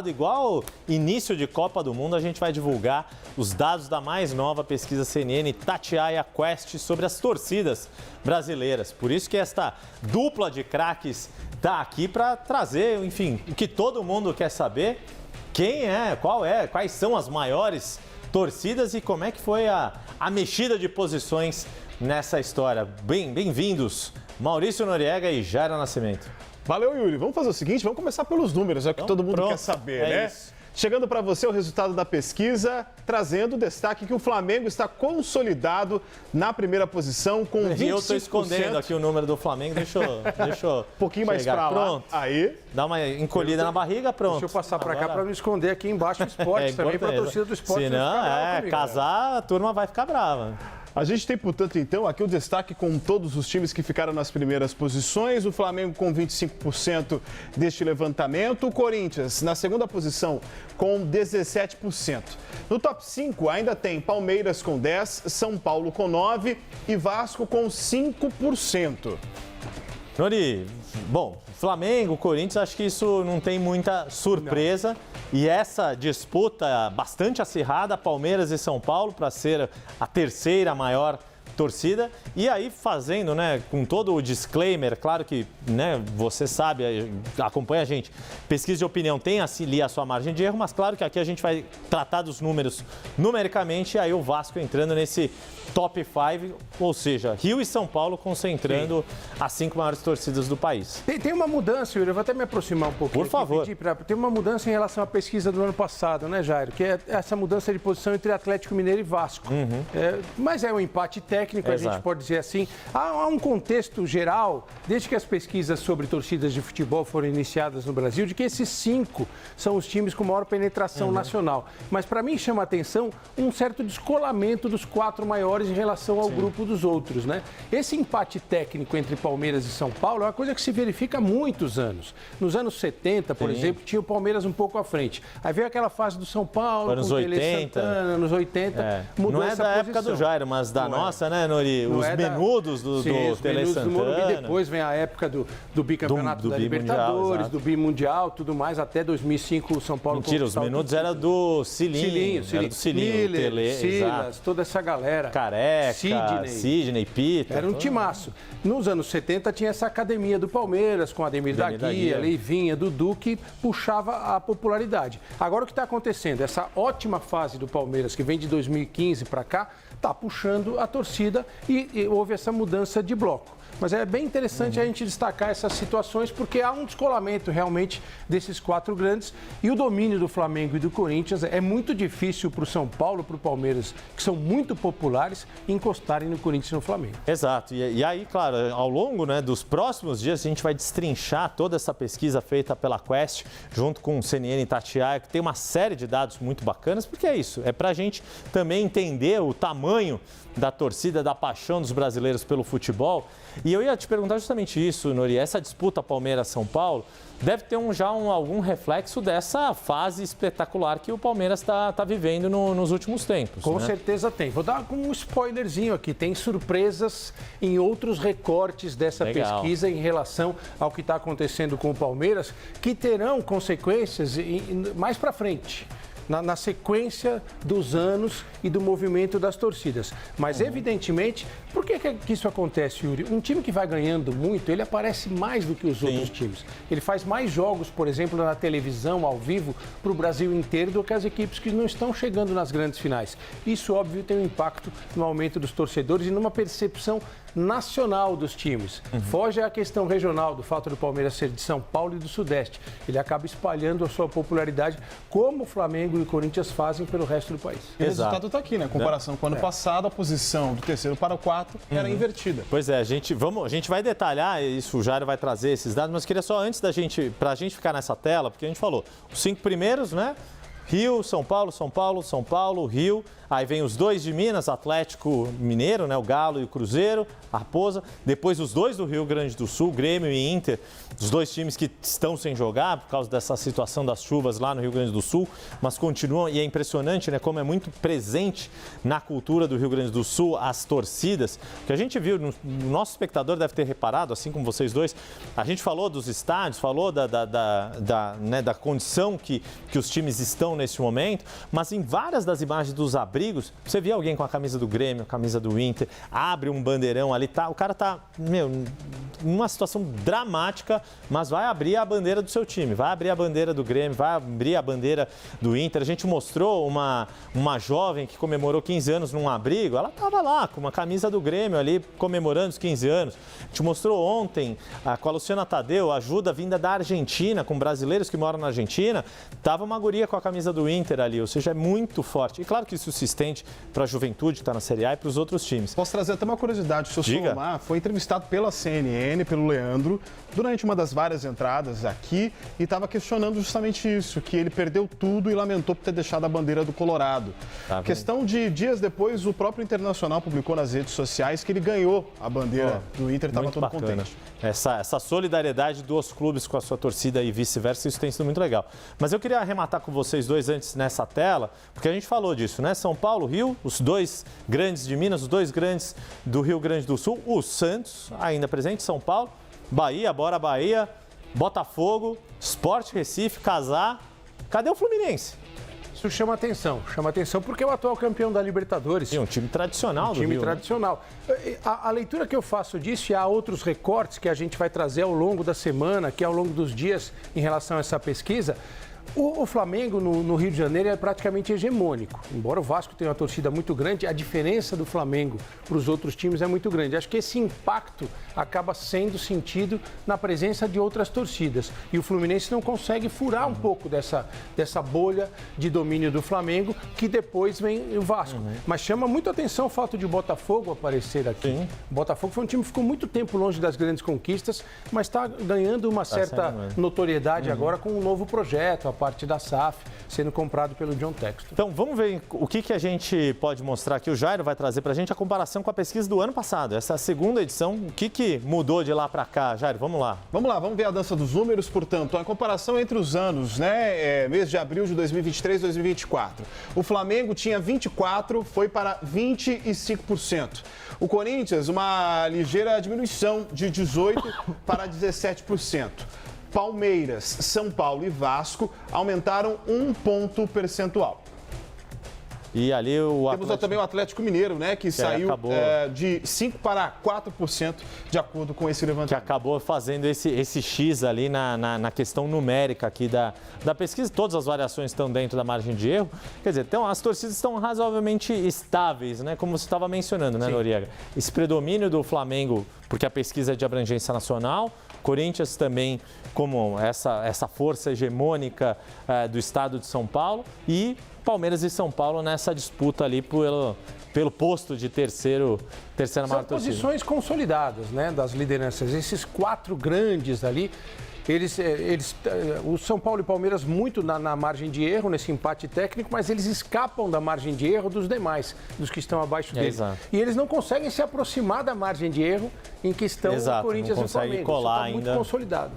Igual início de Copa do Mundo, a gente vai divulgar os dados da mais nova pesquisa CNN Tatiaia Quest sobre as torcidas brasileiras. Por isso que esta dupla de craques está aqui para trazer, enfim, o que todo mundo quer saber. Quem é, quais são as maiores torcidas e como é que foi a mexida de posições nessa história. Bem-vindos, Maurício Noriega e Jairo Nascimento. Valeu, Yuri. Vamos fazer o seguinte, vamos começar pelos números, é o que todo mundo quer saber, né? Isso. Chegando para você o resultado da pesquisa, trazendo o destaque que o Flamengo está consolidado na primeira posição com 25%. E eu estou escondendo aqui o número do Flamengo, deixa eu um pouquinho mais para lá. Pronto. Aí. Dá uma encolhida na barriga, pronto. Deixa eu passar para cá para me esconder aqui embaixo o esporte também, para a torcida do esporte. Senão, casar, a turma vai ficar brava. A gente tem, portanto, então, aqui o destaque com todos os times que ficaram nas primeiras posições. O Flamengo com 25% deste levantamento. O Corinthians na segunda posição com 17%. No top 5 ainda tem Palmeiras com 10%, São Paulo com 9% e Vasco com 5%. Nori, bom, Flamengo, Corinthians, acho que isso não tem muita surpresa. Não. E essa disputa bastante acirrada, Palmeiras e São Paulo, para ser a terceira maior torcida. E aí fazendo, né, com todo o disclaimer, claro que, né, você sabe, acompanha a gente, pesquisa de opinião tem ali a sua margem de erro, mas claro que aqui a gente vai tratar dos números numericamente, e aí o Vasco entrando nesse top 5, ou seja, Rio e São Paulo concentrando as 5 maiores torcidas do país. Tem uma mudança, Yuri, eu vou até me aproximar um pouquinho. Por favor. Tem uma mudança em relação à pesquisa do ano passado, né, Jairo? Que é essa mudança de posição entre Atlético Mineiro e Vasco. Mas é um empate técnico, Exato. A gente pode dizer assim. Há um contexto geral, desde que as pesquisas sobre torcidas de futebol foram iniciadas no Brasil, de que esses 5 são os times com maior penetração nacional. Mas para mim chama a atenção um certo descolamento dos 4 maiores em relação ao grupo dos outros, né? Esse empate técnico entre Palmeiras e São Paulo é uma coisa que se verifica há muitos anos. Nos anos 70, por exemplo, tinha o Palmeiras um pouco à frente. Aí veio aquela fase do São Paulo, nos com o 80. Tele Santana, nos 80, mudou não é essa da posição. época do Jairo, mas da nossa, né, Nori? Os menudos do Tele Santana. Do Morumbi, depois vem a época do bicampeonato da Libertadores, do bimundial, tudo mais, até 2005 o São Paulo... Mentira, os menudos eram do Cilinho. Era do Cilinho, Miller, Tele, Silas, toda essa galera. Careca, Sidney, Pita. Era um timaço. Nos anos 70 tinha essa academia do Palmeiras, com Ademir da Guia, Leivinha, Dudu, que puxava a popularidade. Agora o que está acontecendo? Essa ótima fase do Palmeiras, que vem de 2015 para cá, está puxando a torcida e houve essa mudança de bloco. Mas é bem interessante a gente destacar essas situações, porque há um descolamento realmente desses 4 grandes e o domínio do Flamengo e do Corinthians é muito difícil para o São Paulo, para o Palmeiras, que são muito populares, encostarem no Corinthians e no Flamengo. Exato. E aí, claro, ao longo, né, dos próximos dias, a gente vai destrinchar toda essa pesquisa feita pela Quest, junto com o CNN e Tatiaia, que tem uma série de dados muito bacanas, porque é isso, é para a gente também entender o tamanho da torcida, da paixão dos brasileiros pelo futebol. E eu ia te perguntar justamente isso, Nori, essa disputa Palmeiras-São Paulo deve ter algum reflexo dessa fase espetacular que o Palmeiras está vivendo nos últimos tempos. Com certeza tem. Vou dar um spoilerzinho aqui. Tem surpresas em outros recortes dessa pesquisa em relação ao que está acontecendo com o Palmeiras, que terão consequências mais para frente. Na sequência dos anos e do movimento das torcidas. Mas, evidentemente, por que isso acontece, Yuri? Um time que vai ganhando muito, ele aparece mais do que os outros times. Ele faz mais jogos, por exemplo, na televisão, ao vivo, para o Brasil inteiro, do que as equipes que não estão chegando nas grandes finais. Isso, óbvio, tem um impacto no aumento dos torcedores e numa percepção nacional dos times. Foge à questão regional do fato do Palmeiras ser de São Paulo e do Sudeste. Ele acaba espalhando a sua popularidade, como o Flamengo e o Corinthians fazem pelo resto do país. O resultado está aqui, né? Em comparação com o ano passado, a posição do terceiro para o 4 era invertida. Pois é, a gente vai detalhar isso, o Jairo vai trazer esses dados, mas queria só antes pra gente ficar nessa tela, porque a gente falou, os 5 primeiros, né? Rio, São Paulo, São Paulo, São Paulo, Rio. Aí vem os dois de Minas, Atlético Mineiro, né, o Galo e o Cruzeiro, a Raposa. Depois os dois do Rio Grande do Sul, Grêmio e Inter, os dois times que estão sem jogar por causa dessa situação das chuvas lá no Rio Grande do Sul, mas continuam, e é impressionante, né, como é muito presente na cultura do Rio Grande do Sul as torcidas, que a gente viu, o nosso espectador deve ter reparado, assim como vocês dois, a gente falou dos estádios, falou da condição que os times estão nesse momento, mas em várias das imagens dos abrigos, você vê alguém com a camisa do Grêmio, a camisa do Inter, abre um bandeirão ali, o cara tá, numa situação dramática, mas vai abrir a bandeira do seu time, vai abrir a bandeira do Grêmio, vai abrir a bandeira do Inter. A gente mostrou uma jovem que comemorou 15 anos num abrigo, ela estava lá com uma camisa do Grêmio ali, comemorando os 15 anos. A gente mostrou ontem com a Luciana Tadeu, ajuda vinda da Argentina, com brasileiros que moram na Argentina, tava uma guria com a camisa do Inter ali, ou seja, é muito forte. E claro que isso se estende para a juventude que está na Série A e para os outros times. Posso trazer até uma curiosidade, o seu Solomar foi entrevistado pela CNN, pelo Leandro, durante uma das várias entradas aqui e estava questionando justamente isso, que ele perdeu tudo e lamentou por ter deixado a bandeira do Colorado. Questão de dias depois, o próprio Internacional publicou nas redes sociais que ele ganhou a bandeira do Inter, estava todo contente. Essa solidariedade dos clubes com a sua torcida e vice-versa, isso tem sido muito legal. Mas eu queria arrematar com vocês dois antes nessa tela, porque a gente falou disso, né? São Paulo, Rio, os dois grandes de Minas, os dois grandes do Rio Grande do Sul, o Santos, ainda presente, São Paulo, Bahia, bora Bahia, Botafogo, Sport Recife, Casar. Cadê o Fluminense? Isso chama atenção porque é o atual campeão da Libertadores. E um time tradicional do Rio. Um time tradicional. Né? A leitura que eu faço disso, e há outros recortes que a gente vai trazer ao longo da semana, que ao longo dos dias em relação a essa pesquisa. O Flamengo no Rio de Janeiro é praticamente hegemônico. Embora o Vasco tenha uma torcida muito grande, a diferença do Flamengo para os outros times é muito grande. Acho que esse impacto acaba sendo sentido na presença de outras torcidas. E o Fluminense não consegue furar um pouco dessa bolha de domínio do Flamengo, que depois vem o Vasco. Mas chama muito atenção o fato de o Botafogo aparecer aqui. Sim. O Botafogo foi um time que ficou muito tempo longe das grandes conquistas, mas está ganhando uma certa notoriedade agora com um novo projeto, a parte da SAF, sendo comprado pelo John Textor. Então, vamos ver o que a gente pode mostrar aqui. O Jairo vai trazer para a gente a comparação com a pesquisa do ano passado. Essa é a segunda edição. O que mudou de lá para cá? Jairo, vamos lá. Vamos ver a dança dos números, portanto. A comparação entre os anos, né? Mês de abril de 2023 e 2024. O Flamengo tinha 24%, foi para 25%. O Corinthians, uma ligeira diminuição de 18% para 17%. Palmeiras, São Paulo e Vasco aumentaram 1 ponto percentual. E ali Temos também o Atlético Mineiro, né, que saiu de 5% para 4% de acordo com esse levantamento. Que acabou fazendo esse X ali na questão numérica aqui da pesquisa. Todas as variações estão dentro da margem de erro. Quer dizer, então as torcidas estão razoavelmente estáveis, né, como você estava mencionando, né, Noriega? Esse predomínio do Flamengo, porque a pesquisa é de abrangência nacional, Corinthians também como essa força hegemônica do estado de São Paulo e Palmeiras e São Paulo nessa disputa ali pelo posto de terceira maior torcida. São posições consolidadas, né, das lideranças. Esses 4 grandes ali, o São Paulo e Palmeiras muito na margem de erro, nesse empate técnico, mas eles escapam da margem de erro dos demais, dos que estão abaixo deles. E eles não conseguem se aproximar da margem de erro em que estão o Corinthians e o Flamengo. Colar Isso está muito consolidado.